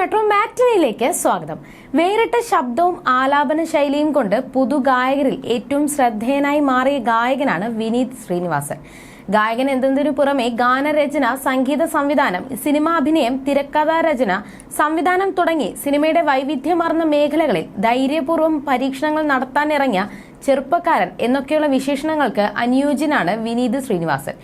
Metro മാറ്റിനിയിലേക്ക് സ്വാഗതം. വേറിട്ട ശബ്ദവും ആലാപന ശൈലിയും കൊണ്ട് പുതുഗായകരിൽ ഏറ്റവും ശ്രദ്ധേയനായി മാറിയ ഗായകനാണ് വിനീത് ശ്രീനിവാസൻ. ഗായകൻ എന്നതിനു പുറമെ ഗാനരചന, സംഗീത സംവിധാനം, സിനിമാഭിനയം, തിരക്കഥാരചന, സംവിധാനം തുടങ്ങി സിനിമയുടെ വൈവിധ്യമാർന്ന മേഖലകളിൽ ധൈര്യപൂർവ്വം പരീക്ഷണങ്ങൾ നടത്താനിറങ്ങിയ ചെറുപ്പക്കാരൻ എന്നൊക്കെയുള്ള വിശേഷണങ്ങൾക്ക് അനുയോജ്യനാണ് വിനീത് ശ്രീനിവാസൻ.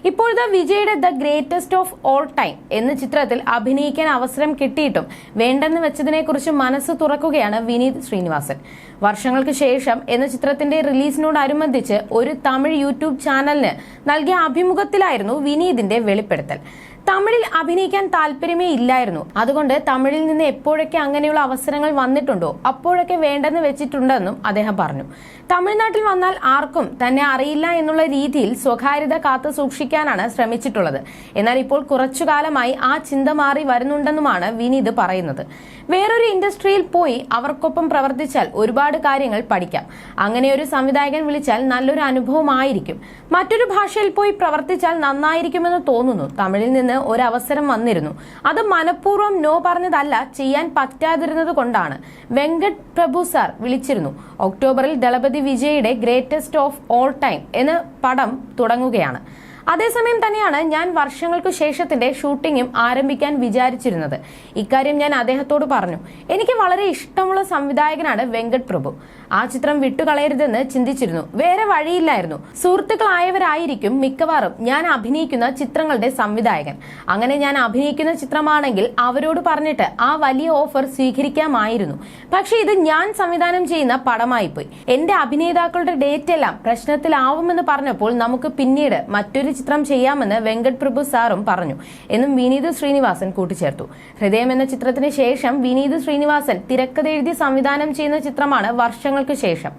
ഇപ്പോഴത്തെ വിജയുടെ the greatest of all time എന്ന ചിത്രത്തിൽ അഭിനയിക്കാൻ അവസരം കിട്ടിയിട്ടും വേണ്ടെന്ന് വെച്ചതിനെക്കുറിച്ച് മനസ്സ് തുറക്കുകയാണ് വിനീത് ശ്രീനിവാസൻ. വർഷങ്ങൾക്ക് ശേഷം എന്ന ചിത്രത്തിന്റെ റിലീസിനോടനുബന്ധിച്ച് ഒരു തമിഴ് യൂട്യൂബ് ചാനലിന് നൽകിയ അഭിമുഖത്തിലായിരുന്നു വിനീതിന്റെ വെളിപ്പെടുത്തൽ. തമിഴിൽ അഭിനയിക്കാൻ താല്പര്യമേ ഇല്ലായിരുന്നു. അതുകൊണ്ട് തമിഴിൽ നിന്ന് എപ്പോഴൊക്കെ അങ്ങനെയുള്ള അവസരങ്ങൾ വന്നിട്ടുണ്ടോ അപ്പോഴൊക്കെ വേണ്ടെന്ന് വെച്ചിട്ടുണ്ടെന്നും അദ്ദേഹം പറഞ്ഞു. തമിഴ്നാട്ടിൽ വന്നാൽ ആർക്കും തന്നെ അറിയില്ല എന്നുള്ള രീതിയിൽ സ്വകാര്യത കാത്തു സൂക്ഷിക്കാനാണ് ശ്രമിച്ചിട്ടുള്ളത്. എന്നാൽ ഇപ്പോൾ കുറച്ചു കാലമായി ആ ചിന്ത മാറി വരുന്നുണ്ടെന്നുമാണ് വിനീത് പറയുന്നത്. വേറൊരു ഇൻഡസ്ട്രിയിൽ പോയി അവർക്കൊപ്പം പ്രവർത്തിച്ചാൽ ഒരുപാട് കാര്യങ്ങൾ പഠിക്കാം. അങ്ങനെ ഒരു സംവിധായകൻ വിളിച്ചാൽ നല്ലൊരു അനുഭവമായിരിക്കും. മറ്റൊരു ഭാഷയിൽ പോയി പ്രവർത്തിച്ചാൽ നന്നായിരിക്കുമെന്ന് തോന്നുന്നു. തമിഴിൽ നിന്ന് ഒരു അവസരം വന്നിരുന്നു. അത് മനഃപൂർവ്വം നോ പറഞ്ഞതല്ല, ചെയ്യാൻ പറ്റാതിരുന്നത് കൊണ്ടാണ്. വെങ്കട് പ്രഭു സാർ വിളിച്ചിരുന്നു. ഒക്ടോബറിൽ ദളപതി വിജയുടെ ഗ്രേറ്റസ്റ്റ് ഓഫ് ഓൾ ടൈം എന്ന പടം തുടങ്ങുകയാണ്. അതേസമയം തന്നെയാണ് ഞാൻ വർഷങ്ങൾക്കു ശേഷത്തിന്റെ ഷൂട്ടിങ്ങും ആരംഭിക്കാൻ വിചാരിച്ചിരുന്നത്. ഇക്കാര്യം ഞാൻ അദ്ദേഹത്തോട് പറഞ്ഞു. എനിക്ക് വളരെ ഇഷ്ടമുള്ള സംവിധായകനാണ് വെങ്കട് പ്രഭു. ആ ചിത്രം വിട്ടുകളയരുതെന്ന് ചിന്തിച്ചിരുന്നു. വേറെ വഴിയില്ലായിരുന്നു. സുഹൃത്തുക്കളായവരായിരിക്കും മിക്കവാറും ഞാൻ അഭിനയിക്കുന്ന ചിത്രങ്ങളുടെ സംവിധായകൻ. അങ്ങനെ ഞാൻ അഭിനയിക്കുന്ന ചിത്രമാണെങ്കിൽ അവരോട് പറഞ്ഞിട്ട് ആ വലിയ ഓഫർ സ്വീകരിക്കാമായിരുന്നു. പക്ഷെ ഇത് ഞാൻ സംവിധാനം ചെയ്യുന്ന പടമായിപ്പോയി. എന്റെ അഭിനേതാക്കളുടെ ഡേറ്റ് എല്ലാം പ്രശ്നത്തിലാവുമെന്ന് പറഞ്ഞപ്പോൾ നമുക്ക് പിന്നീട് മറ്റൊരു ചിത്രം ചെയ്യാമെന്ന് വെങ്കട് പ്രഭു സാറും പറഞ്ഞു എന്നും വിനീത് ശ്രീനിവാസൻ കൂട്ടിച്ചേർത്തു. ഹൃദയം എന്ന ചിത്രത്തിന് ശേഷം വിനീത് ശ്രീനിവാസൻ തിരക്കഥ എഴുതി സംവിധാനം ചെയ്യുന്ന ചിത്രമാണ് വർഷങ്ങൾക്ക് ശേഷം.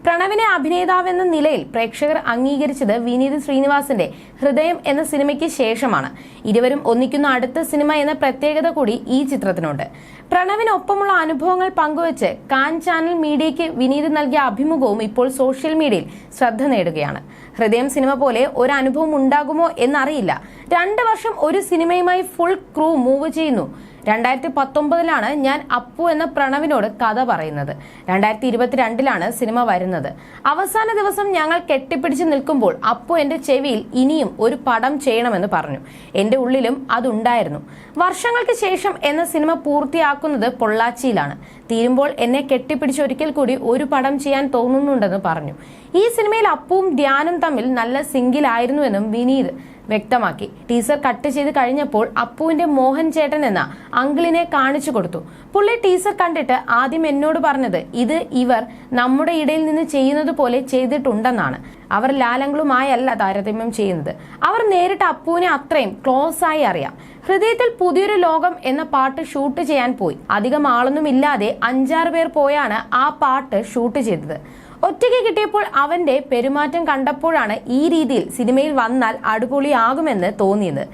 പ്രണവിനെ അഭിനേതാവെന്ന നിലയിൽ പ്രേക്ഷകർ അംഗീകരിച്ചത് വിനീത് ശ്രീനിവാസന്റെ ഹൃദയം എന്ന സിനിമയ്ക്ക് ശേഷമാണ്. ഇരുവരും ഒന്നിക്കുന്ന അടുത്ത സിനിമ എന്ന പ്രത്യേകത കൂടി ഈ ചിത്രത്തിനുണ്ട്. പ്രണവിനൊപ്പമുള്ള അനുഭവങ്ങൾ പങ്കുവച്ച് കാൻ ചാനൽ മീഡിയയ്ക്ക് വിനീത് നൽകിയ അഭിമുഖവും ഇപ്പോൾ സോഷ്യൽ മീഡിയയിൽ ശ്രദ്ധ നേടുകയാണ്. ഹൃദയം സിനിമ പോലെ ഒരു അനുഭവം ഉണ്ടാകുമോ എന്നറിയില്ല. 2 വർഷം ഒരു സിനിമയുമായി ഫുൾ ക്രൂ മൂവ് ചെയ്യുന്നു. 2019 ഞാൻ അപ്പു എന്ന പ്രണവിനോട് കഥ പറയുന്നത്. 2022 സിനിമ വരുന്നത്. അവസാന ദിവസം ഞങ്ങൾ കെട്ടിപ്പിടിച്ച് നിൽക്കുമ്പോൾ അപ്പു എന്റെ ചെവിയിൽ ഇനിയും ഒരു പടം ചെയ്യണമെന്ന് പറഞ്ഞു. എന്റെ ഉള്ളിലും അതുണ്ടായിരുന്നു. വർഷങ്ങൾക്ക് ശേഷം എന്ന സിനിമ പൂർത്തിയാക്കുന്നത് പൊള്ളാച്ചിയിലാണ്. തീരുമ്പോൾ എന്നെ കെട്ടിപ്പിടിച്ച് ഒരിക്കൽ കൂടി ഒരു പടം ചെയ്യാൻ തോന്നുന്നുണ്ടെന്ന് പറഞ്ഞു. ഈ സിനിമയിൽ അപ്പുവും ധ്യാനും തമ്മിൽ നല്ല സിംഗിലായിരുന്നുവെന്നും വിനീത് വ്യക്തമാക്കി. ടീസർ കട്ട് ചെയ്ത് കഴിഞ്ഞപ്പോൾ അപ്പുവിന്റെ മോഹൻ ചേട്ടൻ എന്ന അങ്കിളിനെ കാണിച്ചു കൊടുത്തു. പുള്ളി ടീസർ കണ്ടിട്ട് ആദ്യം എന്നോട് പറഞ്ഞത് ഇത് ഇവർ നമ്മുടെ ഇടയിൽ നിന്ന് ചെയ്യുന്നത് പോലെ ചെയ്തിട്ടുണ്ടെന്നാണ്. അവർ ലാലങ്ങളുമായല്ല താരതമ്യം ചെയ്യുന്നത്. അവർ നേരിട്ട് അപ്പുവിനെ അത്രയും ക്ലോസ് ആയി അറിയാം. ഹൃദയത്തിൽ പുതിയൊരു ലോകം എന്ന പാട്ട് ഷൂട്ട് ചെയ്യാൻ പോയി. അധികം ആളൊന്നും ഇല്ലാതെ 5-6 പേർ പോയാണ് ആ പാട്ട് ഷൂട്ട് ചെയ്തത്. ഒറ്റയ്ക്ക് കിട്ടിയപ്പോൾ അവന്റെ പെരുമാറ്റം കണ്ടപ്പോഴാണ് ഈ രീതിയിൽ സിനിമയിൽ വന്നാൽ അടിപൊളിയാകുമെന്ന് തോന്നിയത്.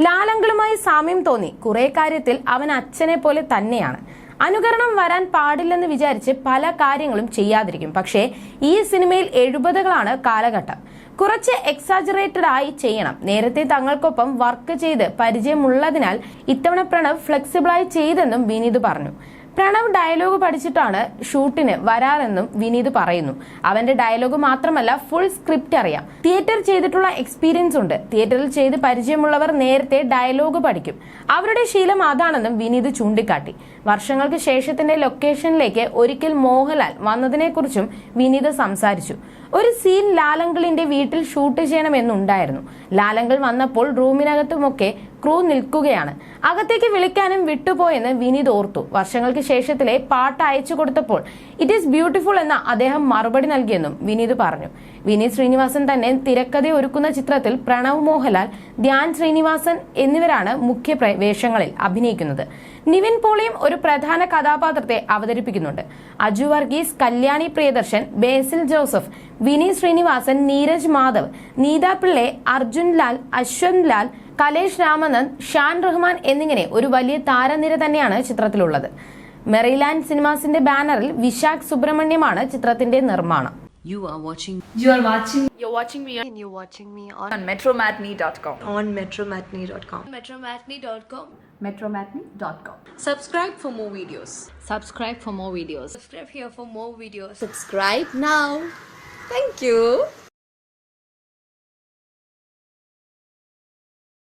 ലാലങ്ങളുമായി സാമ്യം തോന്നി. കുറെ കാര്യത്തിൽ അവൻ അച്ഛനെ പോലെ തന്നെയാണ്. അനുകരണം വരാൻ പാടില്ലെന്ന് വിചാരിച്ച് പല കാര്യങ്ങളും ചെയ്യാതിരിക്കും. പക്ഷേ ഈ സിനിമയിൽ 70കളാണ് കാലഘട്ടം. കുറച്ച് എക്സാജറേറ്റഡ് ആയി ചെയ്യണം. നേരത്തെ തങ്ങൾക്കൊപ്പം വർക്ക് ചെയ്ത് പരിചയമുള്ളതിനാൽ ഇത്തവണ പ്രണവ് ഫ്ലെക്സിബിളായി ചെയ്തെന്നും വിനീത് പറഞ്ഞു. പ്രണവ് ഡയലോഗ് പഠിച്ചിട്ടാണ് ഷൂട്ടിന് വരാറെന്നും വിനീത് പറയുന്നു. അവന്റെ ഡയലോഗ് മാത്രമല്ല, ഫുൾ സ്ക്രിപ്റ്റ് അറിയാം. തിയേറ്റർ ചെയ്തിട്ടുള്ള എക്സ്പീരിയൻസ് ഉണ്ട്. തിയേറ്ററിൽ ചെയ്ത് പരിചയമുള്ളവർ നേരത്തെ ഡയലോഗ് പഠിക്കും. അവരുടെ ശീലം അതാണെന്നും വിനീത് ചൂണ്ടിക്കാട്ടി. വർഷങ്ങൾക്ക് ശേഷത്തിന്റെ ലൊക്കേഷനിലേക്ക് ഒരിക്കൽ മോഹൻലാൽ വന്നതിനെക്കുറിച്ചും വിനീത് സംസാരിച്ചു. ഒരു സീൻ ലാലങ്കളിന്റെ വീട്ടിൽ ഷൂട്ട് ചെയ്യണമെന്നുണ്ടായിരുന്നു. ലാലങ്കൾ വന്നപ്പോൾ റൂമിനകത്തുമൊക്കെ ക്രൂ നിൽക്കുകയാണ്. അകത്തേക്ക് വിളിക്കാനും വിട്ടുപോയെന്ന് വിനീത് ഓർത്തു. വർഷങ്ങൾക്ക് ശേഷത്തിലെ പാട്ട് അയച്ചു കൊടുത്തപ്പോൾ ഇറ്റ് ഈസ് ബ്യൂട്ടിഫുൾ എന്ന അദ്ദേഹം മറുപടി നൽകിയെന്നും വിനീത് പറഞ്ഞു. വിനീത് ശ്രീനിവാസൻ തന്നെ തിരക്കഥ ഒരുക്കുന്ന ചിത്രത്തിൽ പ്രണവ് മോഹൻലാൽ, ധ്യാൻ ശ്രീനിവാസൻ എന്നിവരാണ് മുഖ്യ വേഷങ്ങളിൽ അഭിനയിക്കുന്നത്. നിവിൻ പോളിയും ഒരു പ്രധാന കഥാപാത്രത്തെ അവതരിപ്പിക്കുന്നുണ്ട്. അജു വർഗീസ്, കല്യാണി പ്രിയദർശൻ, ബേസിൽ ജോസഫ്, വിനീത് ശ്രീനിവാസൻ, നീരജ് മാധവ്, നീത പിള്ളെ, അർജുൻ ലാൽ, അശ്വന്ത് ലാൽ, കലേഷ് രാമനന്ദ്, ഷാൻ റഹ്മാൻ എന്നിങ്ങനെ ഒരു വലിയ താരനിര തന്നെയാണ് ചിത്രത്തിലുള്ളത്. മെറിലാൻഡ് സിനിമാസിന്റെ ബാനറിൽ വിശാഖ് സുബ്രഹ്മണ്യമാണ് ചിത്രത്തിന്റെ നിർമ്മാണം. You're watching me on metromatney.com. on metromatney.com. metromatney.com metromatney.com. Subscribe for more videos. Subscribe for more videos. Subscribe here for more videos. Subscribe now. Thank you.